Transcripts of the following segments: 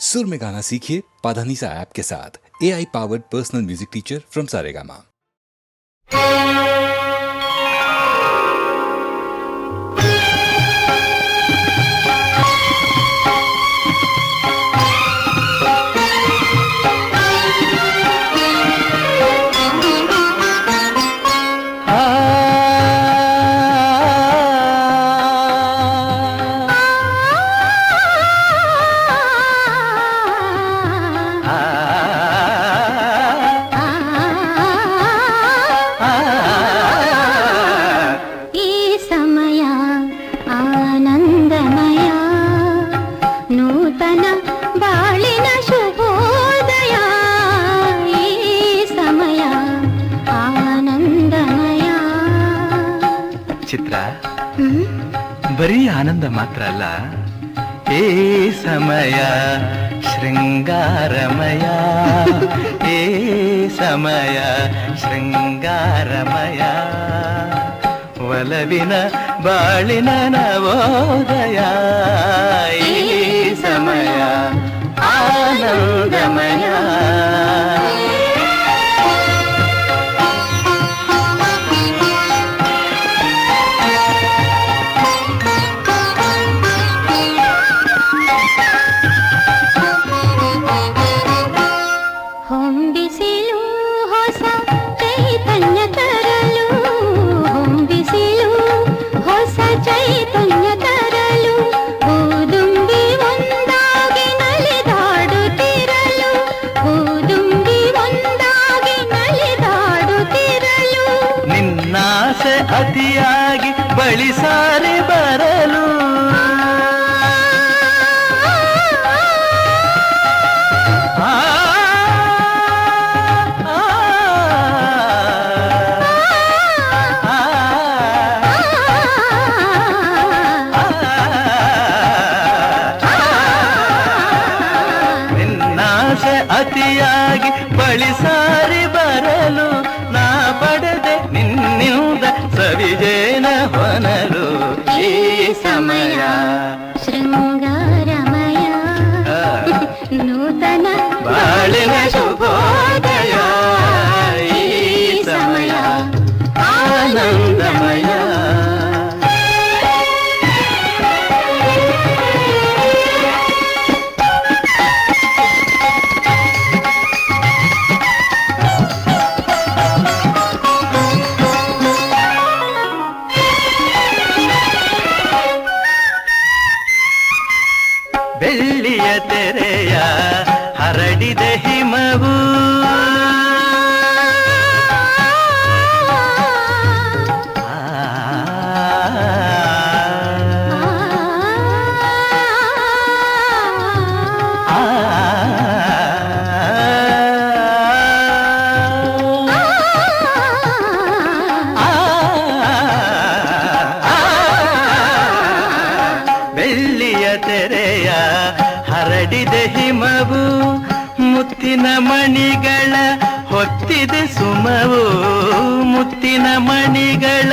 सुर में गाना सीखिए पाधानीसा ऐप के साथ। AI powered personal music teacher from Saregama. ಚಿತ್ರ ಬರೀ ಆನಂದ ಮಾತ್ರ ಅಲ್ಲ, ಏ ಸಮಯ ಶೃಂಗಾರಮಯ, ಏ ಸಮಯ ಶೃಂಗಾರಮಯ, ಒಲವಿನ ಬಾಳಿನ ನವೋದಯ, ಈ ಸಮಯ ಆನಂದಮಯ. ಅತಿಯಾಗಿ ಬಳಿಸಾರಿ ಬರಲು, ನಿನ್ನಾಸೆ ಅತಿಯಾಗಿ ಬಳಿಸಾರಿ ಬರಲು, ನಾ ಪಡೆದೆ ನಿನ್ನಿಂದ ಸವಿಜೇನ ಹೊನಲು, ಈ ಸಮಯ ಶೃಂಗಾರಮಯ, ನೂತನ ಬಾಳಿನ ಶುಭೋದಯ, ಈ ಸಮಯ ಆನಂದಮಯ. ಬೆಳ್ಳಿಯ ತೆರೆಯ ಹರಡಿದ ಹಿಮವು, ಬೆಳ್ಳಿಯ ತೆರೆಯ ಹರಡಿದ ಹಿಮವು, ಮುತ್ತಿನ ಮಣಿಗಳ ಹೊತ್ತಿದೆ ಸುಮವು, ಮುತ್ತಿನ ಮಣಿಗಳ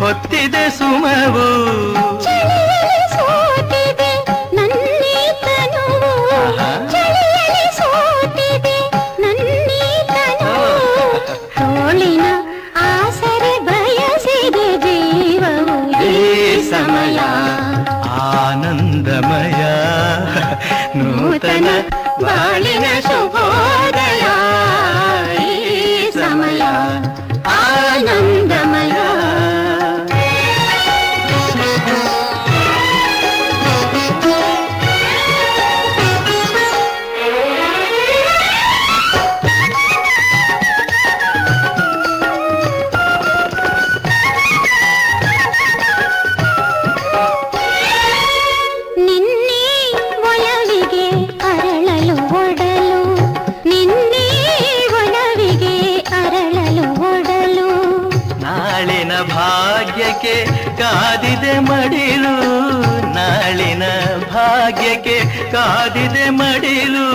ಹೊತ್ತಿದೆ ಸುಮವು, ಚಳಿಯಲ್ಲಿ ಸೋತಿದೆ ನನ್ನೀ ತನುವು, ಚಳಿಯಲ್ಲಿ ಸೋತಿದೆ ನನ್ನೀ ತನುವು, ತೋಳಿನ ಆಸರೆ ಬಯಸಿದೆ ಜೀವವು, ಈ ಸಮಯ ಆನಂದಮಯ, ನೂತನ ಬಾಳಿನ ಶುಭೋದಯ, ಈ ಸಮಯ ಆನಂದಮಯ. ಭಾಗ್ಯಕ್ಕೆ ಕಾದಿದೆ ಮಡಿಲು, ನಾಳಿನ ಭಾಗ್ಯಕ್ಕೆ ಕಾದಿದೆ ಮಡಿಲು,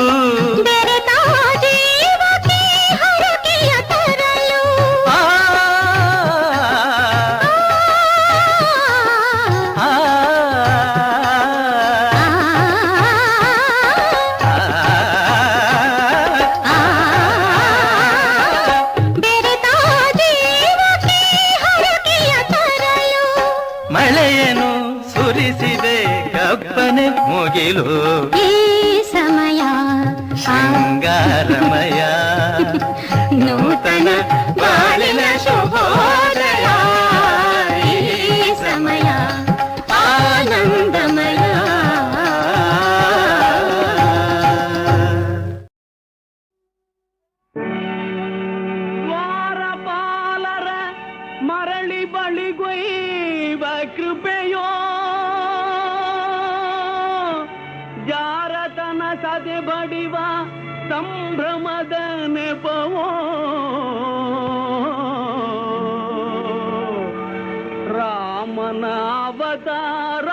ಮಡಿಲು ಈ ಸಮಯ ಶೃಂಗಾರಮಯ ನೂತನ ಬಾಳಿನ ಶುಭೋದಯ ಈ ಸಮಯ ಆನಂದಮಯ. ದ್ವಾರಪಾಲರ ಮರಳಿ ಬಳಿಗೊಯ್ವ ಕೃಪೆಯೋ ಜಾರತನ ಸದೆ ಬಡಿವ ಸಂಭ್ರಮದ ನೆಪವೋ ರಾಮನ ಅವತಾರ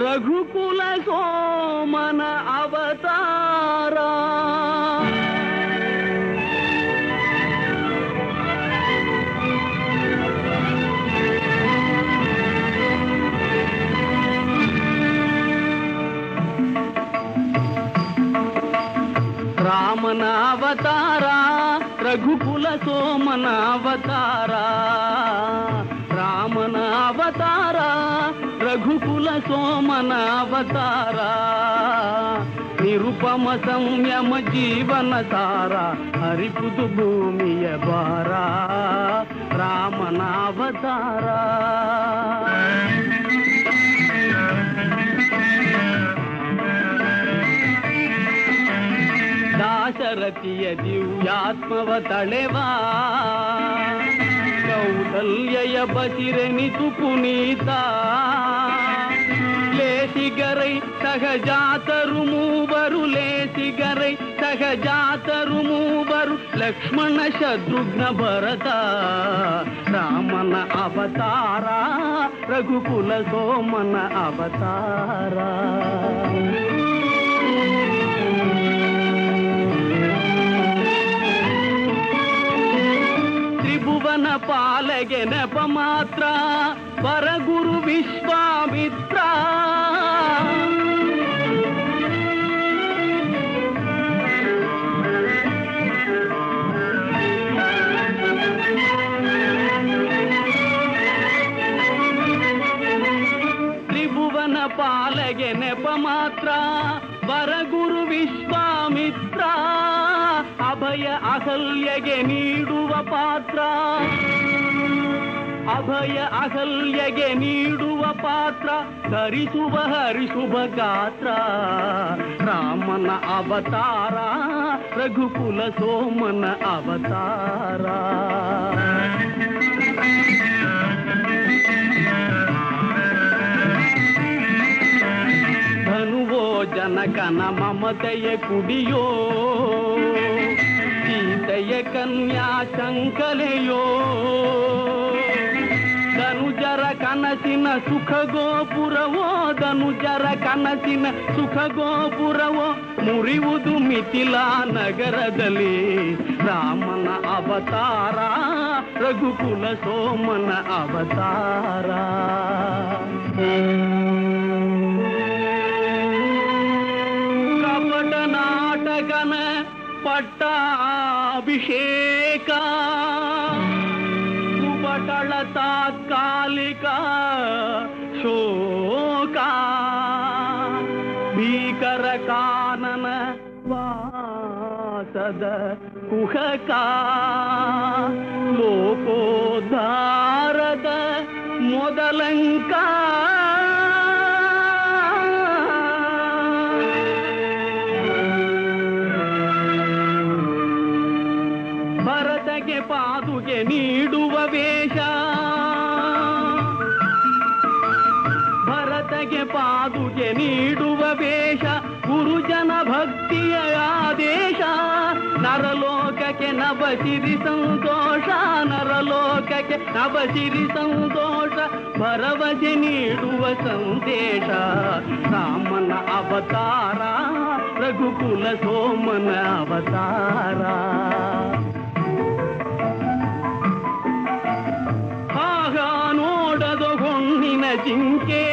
ರಘುಕುಲ ಸೋಮನ ಅವತಾರ ರಾಮನ ಅವತಾರ ರಘುಕುಲ ಸೋಮನ ಅವತಾರ ರಾಮನ ಅವತಾರ ರಘುಕುಲ ಸೋಮನ ಅವತಾರ ನಿರುಪಮ ಸಂಯಮ ಜೀವನ ಸಾರ ಹರಿಪುದು ಭೂಮಿಯ ಭಾರ ರಾಮನ ಅವತಾರ ದಾಶರಥಿಯ ದಿವ್ಯಾತ್ಮವ ತಳೆವಾ ಕೌಸಲ್ಯಯ ಬಸಿರೆನಿತು ಪುನೀತ ಲೇಸಿಗರೈ ಸಹಜಾತರು ಮೂವರು ಲೇಸಿಗರೈ ಸಹಜಾತರು ಮೂವರು ಲಕ್ಷ್ಮಣ ಶತ್ರುಘ್ನ ಭರತ ರಾಮನ ಅವತಾರ ರಘುಕುಲ ಸೋಮನ ಅವತಾರ ತ್ರಿಭುವನ ಪಾಲಗೆ ನೆಪ ಮಾತ್ರ ಪರಗುರು ವಿಶ್ವಾಮಿತ್ರ ತ್ರಿಭುವನ ಪಾಲಗೆ ನೆಪ ಮಾತ್ರ ವರಗುರು ವಿಶ್ವಾಮಿತ್ರ ಅಭಯ ಅಹಲ್ಯಗೆ ನೀಡುವ ಪಾತ್ರ ಅಭಯ ಅಹಲ್ಯಗೆ ನೀಡುವ ಪಾತ್ರ ಧರಿಸುವ ಹರಿಸುವ ಗಾತ್ರ ರಾಮನ ಅವತಾರ ರಘುಕುಲ ಸೋಮನ ಅವತಾರ ಧನುವೋ ಜನಕನ ಮಮತೆಯ ಕುಡಿಯೋ ಸೀತೆಯ ಕನ್ಯಾ ಶಂಕಲೆಯೋ ಧನುಜರ ಕನಸಿನ ಸುಖ ಗೋಪುರವೋ ಧನುಜರ ಕನಸಿನ ಸುಖ ಗೋಪುರವೋ ಮುರಿಯುವುದು ಮಿಥಿಲಾ ನಗರದಲ್ಲಿ ರಾಮನ ಅವತಾರ ರಘುಕುಲ ಸೋಮನ ಅವತಾರ ಕಪಟ ನಾಟಕನ ಪಟ್ಟಾಭಿಷೇಕ ಕುಪಟಳ ತಾತ್ಕಾಲಿಕ ಶೋಕ ಭೀಕರ ಕಾನನ ವಾಸದ ಕುಹಕ ಲೋಕೋದ್ಧಾರದ ಮೊದಲಂಕ ಭರತಗೆ ಪಾದುಗೆ ನೀಡುವ ವೇಷ ಭರತಗೆ ಪಾದುಗೆ ನೀಡುವ ವೇಷ ಗುರುಜನ ಭಕ್ತಿಯ ಆದೇಶ ನರಲೋಕಕ್ಕೆ ನಭಸಿರಿ ಸಂತೋಷ ನರಲೋಕಕ್ಕೆ ನಭಸಿರಿ ಸಂತೋಷ ಭರವಸೆ ನೀಡುವ ಸಂದೇಶ ರಾಮನ ಅವತಾರ ರಘುಕುಲ ಸೋಮನ ಅವತಾರ ಆಗ ನೋಡದ ಹೊಣ್ಣಿನ ಜಿಂಕೆ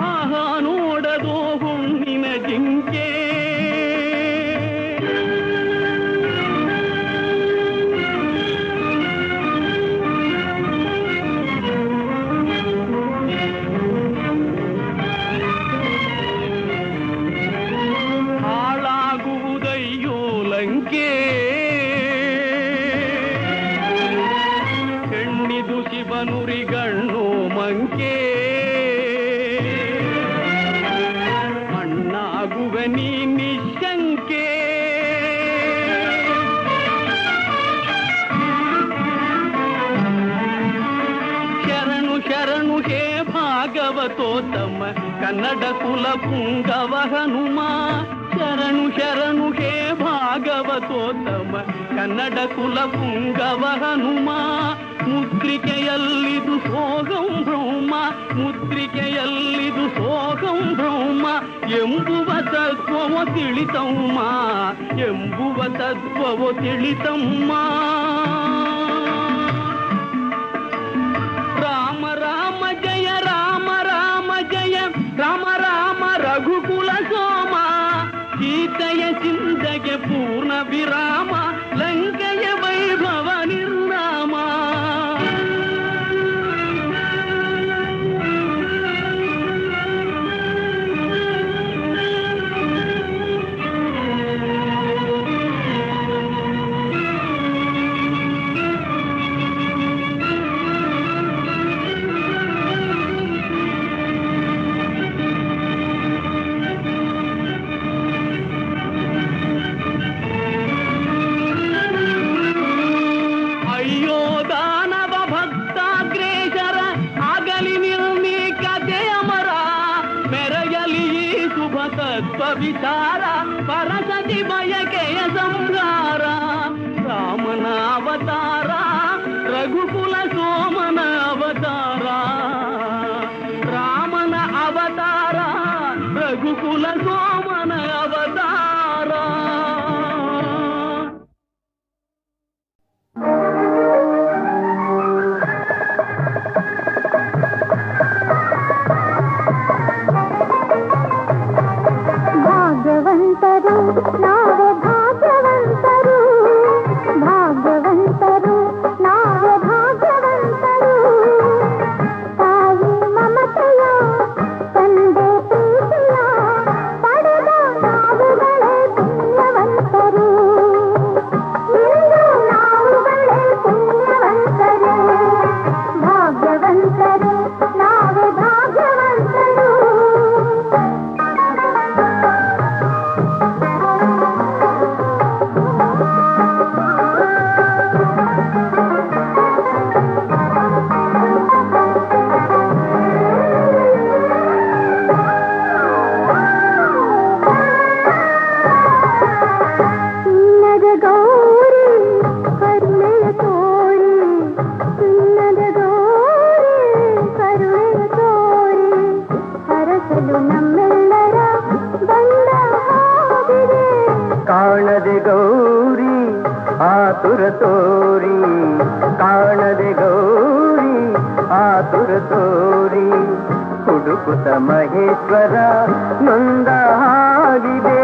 ಆಗ ನೋಡದೋ ಹೊಣ್ಣಿನ ಜಿಂಕೆ ಶಿವನುರಿಗಣ್ಣು ಮಂಕೆ ಮಣ್ಣಾಗುವೆ ನೀ ನಿಶಂಕೆ ಶರಣು ಶರಣು ಹೇ ಭಾಗವತೋತ್ತಮ ಕನ್ನಡ ಕುಲ ಪುಂಗವ ಹನುಮ ಶರಣು ಶರಣು ಹೇ ಭಾಗವತೋತ್ತಮ ಕನ್ನಡ ಕುಲ ಪುಂಗವ ಹನುಮ ಮುದ್ರಿಕೆಯಲ್ಲಿದು ಸೋಗಂ ಬ್ರಹ್ಮ ಮುದ್ರಿಕೆಯಲ್ಲಿದು ಸೋಗಂ ಬ್ರಹ್ಮ ಎಂಬುವ ತತ್ವವೋ ತಿಳಿತಮ್ಮ ಎಂಬುವ ತತ್ವವೋ ತಿಳಿತಮ್ಮ ರಾಮ ರಾಮ ಜಯ ರಾಮ ರಾಮ ಜಯ ರಾಮ ರಾಮ ರಘುಕುಲ ಸೋಮ ಸೀತೆಯ ಚಿಂತೆಗೆ ಪೂರ್ಣ ವಿರಾಮ ಲಂಕೆಯ ವೈಭವ ನಿರ್ನಾಮ ವಿಚಾರ ಪರಸತಿ ಬಯಕೆಯ ಸಂಹಾರ ರಾಮನ ಅವತಾರ ರಘುಕುಲ ಸೋಮನ ಅವತಾರ ರಾಮನ ಅವತಾರ ರಘುಕುಲ ಸೋಮನ ಅವತಾರ ನಾವೇ ಭಾಗ್ಯವಂತರು ಭಾಗ್ಯವಂತರು ನಾವೇ ಭಾಗ್ಯವಂತರು ತಾಯಿ ಮಮತೆಯ ತಂದೆ ಪ್ರೀತಿಯ ಪಡೆದ ನಾವುಗಳೇ ಪುಣ್ಯವಂತರು ಇಂದು ನಾವುಗಳೇ ಪುಣ್ಯವಂತರು ಭಾಗ್ಯವಂತರು ನಾವೇ ಭಾಗ್ಯವಂತರು ಕಾಣದೆ ಗೌರಿ ಆತುರ ತೋರಿ ಕಾಣದೆ ಗೌರಿ ಆತುರ ತೋರಿ ಹುಡುಕುತ ಮಹೇಶ್ವರ ನೊಂದ ಹಾಗಿದೆ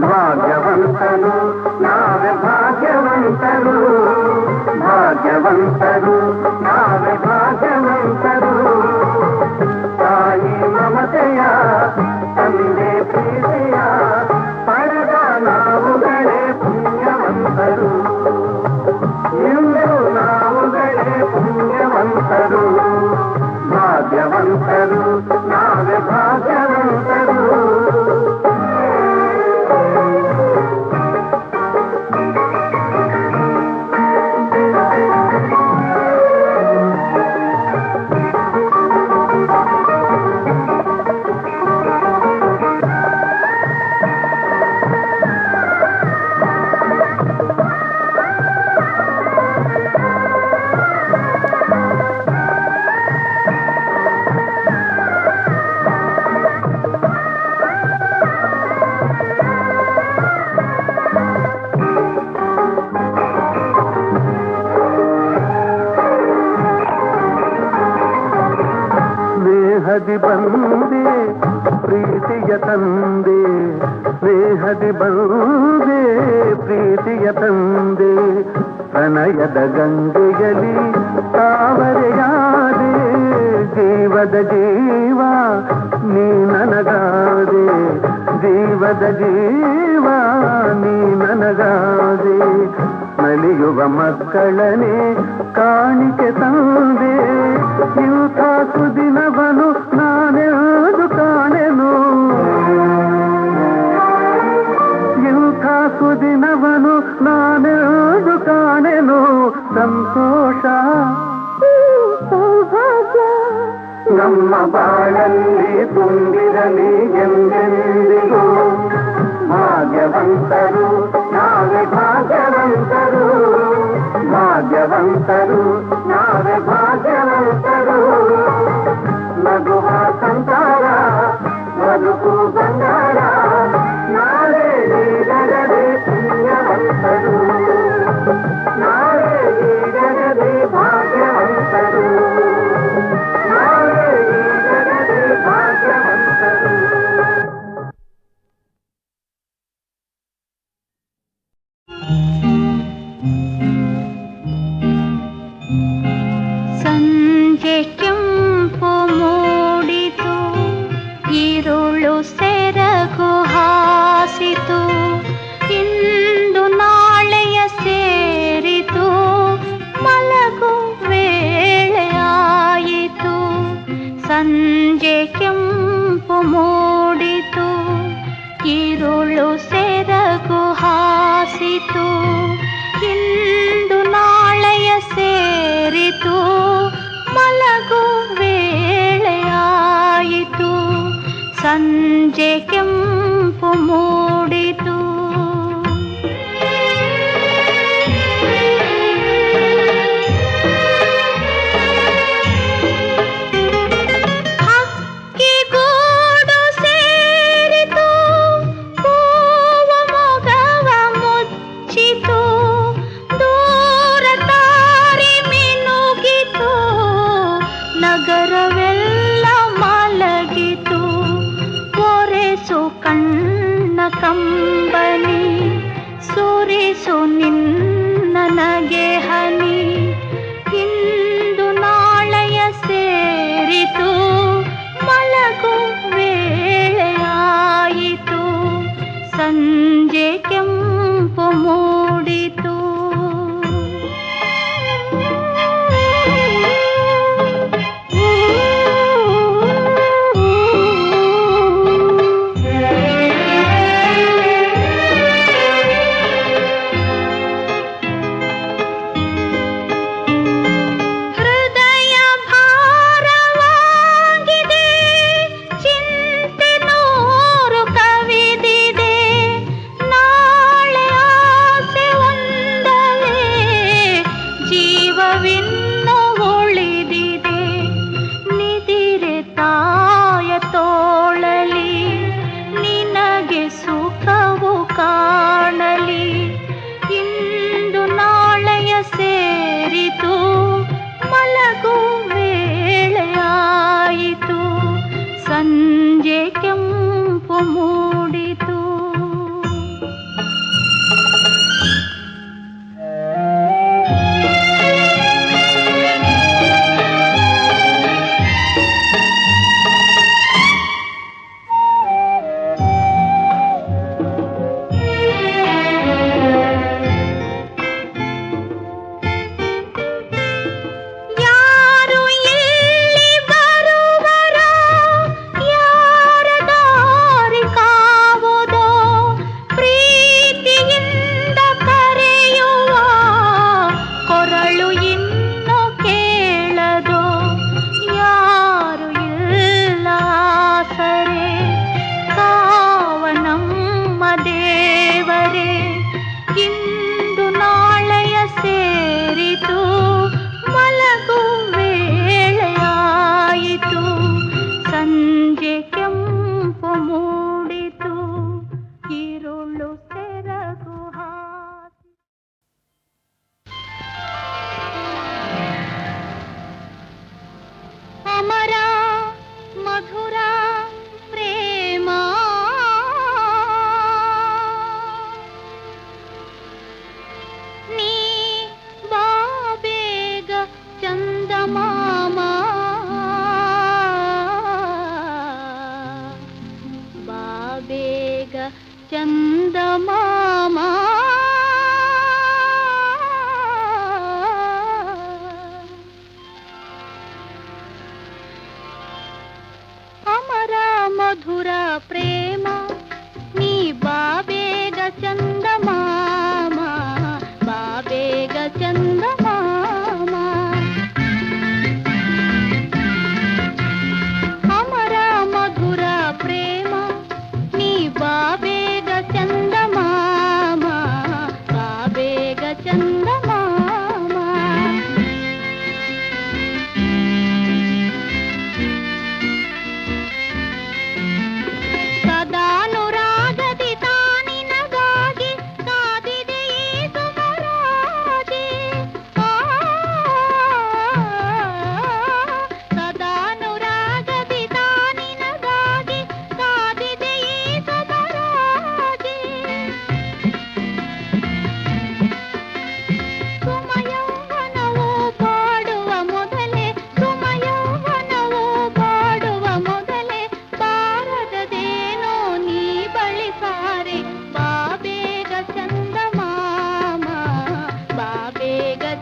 ಭಾಗ್ಯವಂತರು ನಾವೇ ಭಾಗ್ಯವಂತರು ಭಾಗ್ಯವಂತರು ನಾವೇ ಭಾಗ್ಯವಂತರು ತಾಯಿ ಮಮತೆಯ ತಂದೆ ಪ್ರೀತಿಯ ಪಡೆದ ನಾವುಗಳೇ ಪುಣ್ಯವಂತರು ಎಂದು ನಾವುಗಳೇ ಪುಣ್ಯವಂತರು ಭಾಗ್ಯವಂತರು ನಾವೇ ಭಾಗ್ಯವಂತರು ಸ್ನೇಹದಿ ಬಂದೆ ಪ್ರೀತಿಯ ತಂದೆ ಸ್ನೇಹದಿ ಬಂದೆ ಪ್ರೀತಿಯ ತಂದೆ ಪ್ರಣಯದ ಗಂಗೆಯಲ್ಲಿ ತಾವರೆಯಾದೆ ಜೀವದ ಜೀವ ನೀ ನನಗಾದೆ ಜೀವದ ಜೀವ ನೀ ನನಗಾದೆ ನಲಿಯುವ ಮಕ್ಕಳನೆ ಕಾಣಿಕೆ ತಂದೆ ಇಂಥ ಸುದಿನವನು ನಾನೆಂದು ಕಾಣೆನು ಇಂಥ ಸುದಿನವನು ನಾನೆಂದು ಕಾಣೆನು ಸಂತೋಷ ಸೌಭಾಗ್ಯ ನಮ್ಮ ಬಾಳಲ್ಲಿ ತುಂಬಿರಲಿ ಎಂದೆಂದಿಗೂ ಭಾಗ್ಯವಂತರು ನಾವೇ ಭಾಗ್ಯವಂತರು ಭಾಗ್ಯವಂತರು ನಾವೇ ಭಾಗ್ಯವಂತರು ನಗುವ ಸಂಸಾರ ಬದುಕು ಬಂಗಾರ ನಾವೇ ಈಗಲೇ ಪುಣ್ಯವಂತರು ನಾವೇ ಈಗಲೇ ಭಾಗ್ಯವಂತರು ನಾವೇ ಈಗಲೇ ಭಾಗ್ಯವಂತರು. ಸಂಜೆ ಕೆಂಪು ಮೂಡಿತು ഇരുಳು ಸೆರಗು ಹಾಸಿತು ಇಂದು ನಾಳೆಯ ಸೇರಿತು ಮಲಗು ವೇಳೆಯಾಯಿತು ಸಂಜೆ ಕೆಂಪು ಮೂಡಿತು ഇരുಳು ಸೆರಗು ಹಾಸಿತು ಇಂದು ನಾಳೆಯ ಸೇರಿತು ಮಲಗು ವೇಳೆಯಾಯಿತು ಸಂಜೆ ಕೆಂಪು ಮೂಡಿತು ಹಕ್ಕಿಗೂಡು ಸೇರಿತು ಹೂವ ಮೊಗವ ಮುಚ್ಚಿತು ದೂರ ದಾರಿ ಮಿನುಗಿತು ನಗರವೆಲ್ಲ ಮಲಗಿತು ಒರೆಸು ಕಣ್ಣ ಕಂಬನಿ ಸುರಿಸು ನಿನ್ನ ನಗೆ ಹನಿ ಇಂದು ನಾಳೆಯ ಸೇರಿತು ಮಲಗು ವೇಳೆಯಾಯಿತು ಸಂಜೆ ಕೆಂಪು ಮೂಡಿತು ಹೃದಯ ಭಾರವಾಗಿದೆ ಚಿಂತೆ ನೂರು ಕವಿದಿದೆ ನಾಳೆ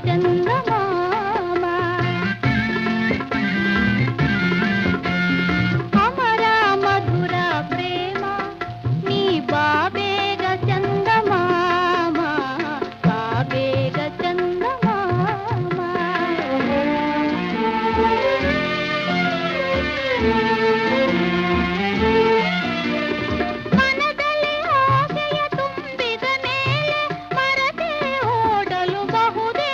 చందమామ అమర మధుర ప్రేమ నీ బాబేగ చందమామ బాబేగ చందమామ ಮನದಲ್ಲಿ ಆಸೆಯ ತುಂಬಿದ ಮೇಲೆ ಮರತೆ ಓಡಲು ಬಹುದೇ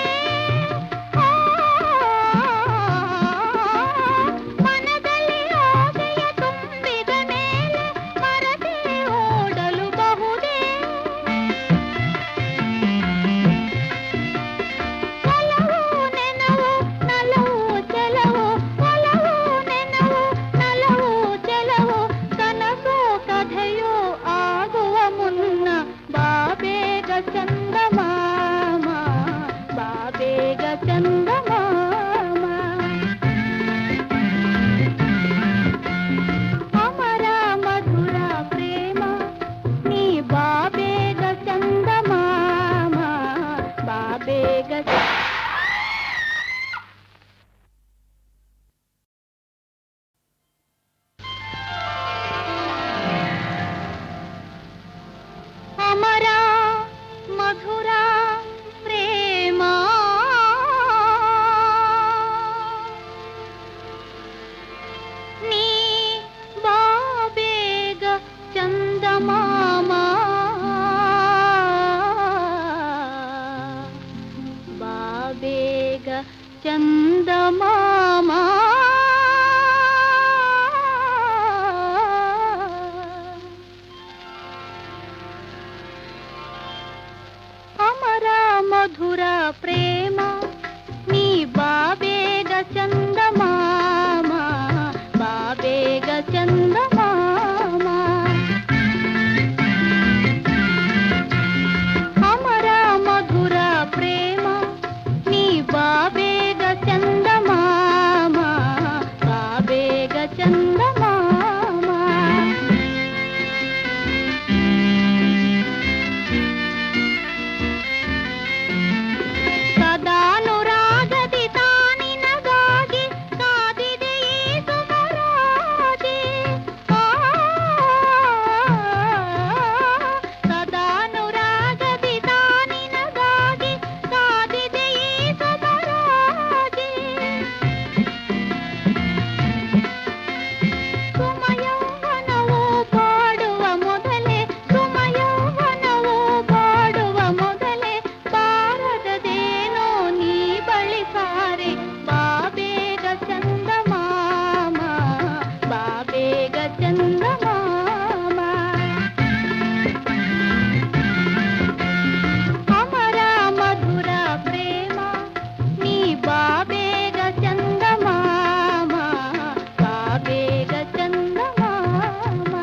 ಮನದಲ್ಲಿ ಆಸೆಯ ತುಂಬಿದ ಮೇಲೆ ಮರತೆ ಓಡಲು ಬಹುದೇ ಒಲವು ನೆನವು ನಲವು ಚೆಲವು ಒಲವು ನೆನವು ನಲವು ಚೆಲವು ಕನಸು ಕಥೆಯೋ ಆಗುವ ಮುನ್ನ ಬಾಬೇಗ ಚಂದಮಾಮ ಬಾಬೇಗ ಚಂದಮಾಮ ಅಮರ ಮಧುರ ಪ್ರೇಮ ನೀ ಬಾಬೇಗ ಚಂದಮಾಮ ಬಾಬೇಗ అమర మధుర ప్రేమ నీ బాబేగ చందమామ బాబేగ చందమామ అమర మధుర ప్రేమ నీ బాబేగ చందమామ బాబేగ చందమామ అమర మధుర ప్రేమ నీ బాబేగ చందమామ బాబేగ చందమామ ಸದಾನುರಾಗದಿ ತಾನಿನಗಾಗಿ ಕಾದಿದೆ ಈ ಸುಮರಾಜಿ ಸದಾನುರಾಗದಿ ತಾನಿನಗಾಗಿ ಕಾದಿದೆ ಈ ಸುಮರಾಜಿ ಸುಮಯೌವನವು ಬಾಡುವ ಮೊದಲೇ ಸುಮಯೌವನವು ಬಾಡುವ ಮೊದಲೇ ಬಾರದದೇನೋ ನೀ ಬಳಿಸಾರೆ ಬಾಬೇಗ ಚಂದಮಾಮ ಬಾಬೇಗ ಚಂದಮಾಮ ಅಮರ ಮಧುರ ಪ್ರೇಮ ನೀ ಬಾಬೇಗ ಚಂದಮಾಮ ಬಾಬೇಗ ಚಂದಮಾಮ